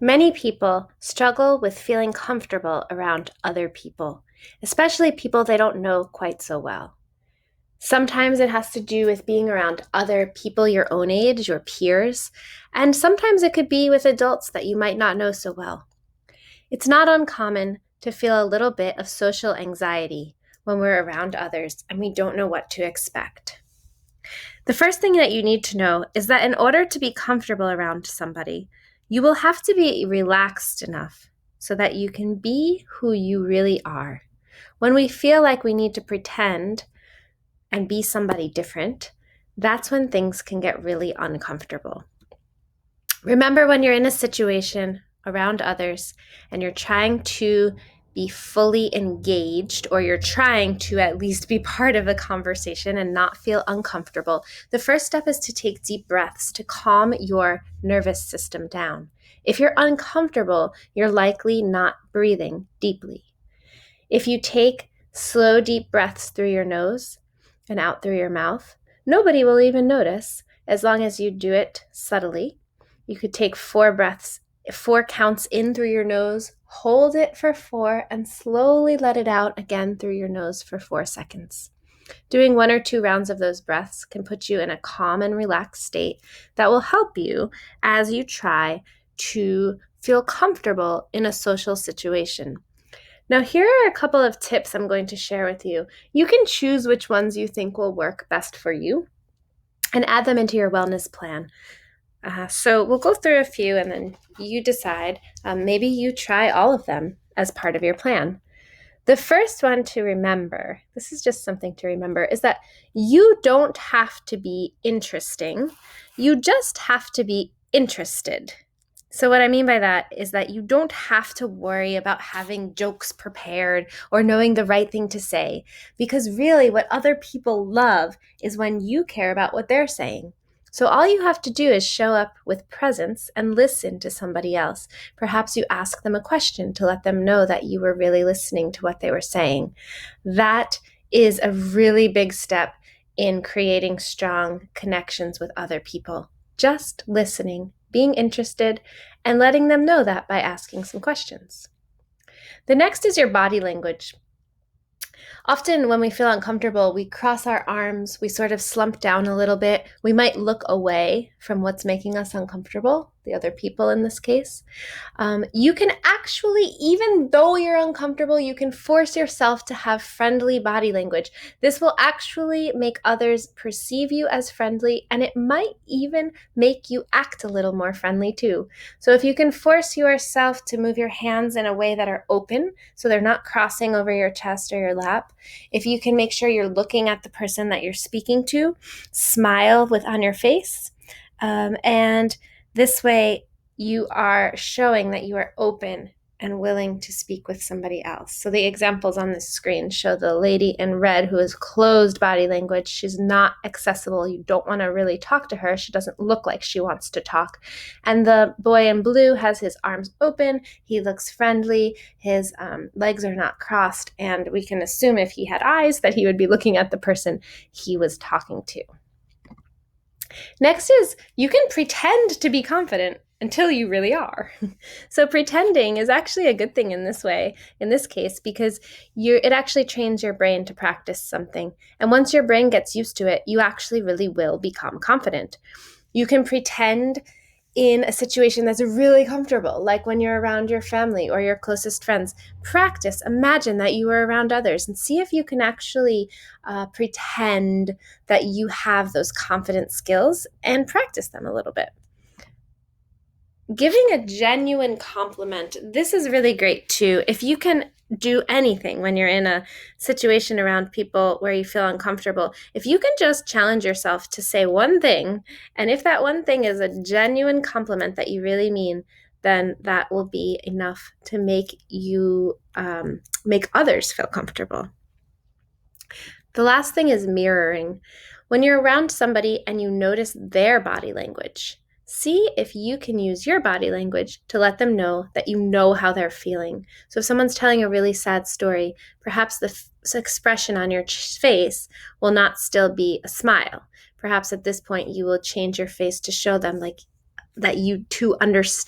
Many people struggle with feeling comfortable around other people, especially people they don't know quite so well. Sometimes it has to do with being around other people your own age, your peers, and sometimes it could be with adults that you might not know so well. It's not uncommon to feel a little bit of social anxiety when we're around others and we don't know what to expect. The first thing that you need to know is that in order to be comfortable around somebody, you will have to be relaxed enough so that you can be who you really are. When we feel like we need to pretend and be somebody different, that's when things can get really uncomfortable. Remember when you're in a situation around others and you're trying to be fully engaged, or you're trying to at least be part of a conversation and not feel uncomfortable, the first step is to take deep breaths to calm your nervous system down. If you're uncomfortable, you're likely not breathing deeply. If you take slow, deep breaths through your nose and out through your mouth, nobody will even notice as long as you do it subtly. You could take 4 counts in through your nose, hold it for 4, and slowly let it out again through your nose for 4 seconds. Doing 1 or 2 rounds of those breaths can put you in a calm and relaxed state that will help you as you try to feel comfortable in a social situation. Now, here are a couple of tips I'm going to share with you. You can choose which ones you think will work best for you and add them into your wellness plan. So we'll go through a few and then you decide. Maybe you try all of them as part of your plan. The first one to remember, this is just something to remember, is that you don't have to be interesting. You just have to be interested. So what I mean by that is that you don't have to worry about having jokes prepared or knowing the right thing to say, because really what other people love is when you care about what they're saying. So all you have to do is show up with presence and listen to somebody else. Perhaps you ask them a question to let them know that you were really listening to what they were saying. That is a really big step in creating strong connections with other people. Just listening, being interested, and letting them know that by asking some questions. The next is your body language. Often when we feel uncomfortable, we cross our arms, we sort of slump down a little bit. We might look away from what's making us uncomfortable, the other people in this case. You can actually, even though you're uncomfortable, you can force yourself to have friendly body language. This will actually make others perceive you as friendly, and it might even make you act a little more friendly too. So if you can force yourself to move your hands in a way that are open, so they're not crossing over your chest or your lap, if you can make sure you're looking at the person that you're speaking to, smile on your face, and this way you are showing that you are open and willing to speak with somebody else. So the examples on this screen show the lady in red who is closed body language. She's not accessible. You don't want to really talk to her. She doesn't look like she wants to talk. And the boy in blue has his arms open. He looks friendly. His legs are not crossed. And we can assume if he had eyes that he would be looking at the person he was talking to. Next is you can pretend to be confident until you really are. So pretending is actually a good thing in this case, because it actually trains your brain to practice something. And once your brain gets used to it, you actually really will become confident. You can pretend in a situation that's really comfortable, like when you're around your family or your closest friends. Practice, imagine that you are around others and see if you can actually pretend that you have those confident skills and practice them a little bit. Giving a genuine compliment, this is really great too. If you can do anything when you're in a situation around people where you feel uncomfortable, if you can just challenge yourself to say one thing, and if that one thing is a genuine compliment that you really mean, then that will be enough to make you make others feel comfortable. The last thing is mirroring. When you're around somebody and you notice their body language, see if you can use your body language to let them know that you know how they're feeling. So if someone's telling a really sad story, perhaps the expression on your face will not still be a smile. Perhaps at this point you will change your face to show them that you too understand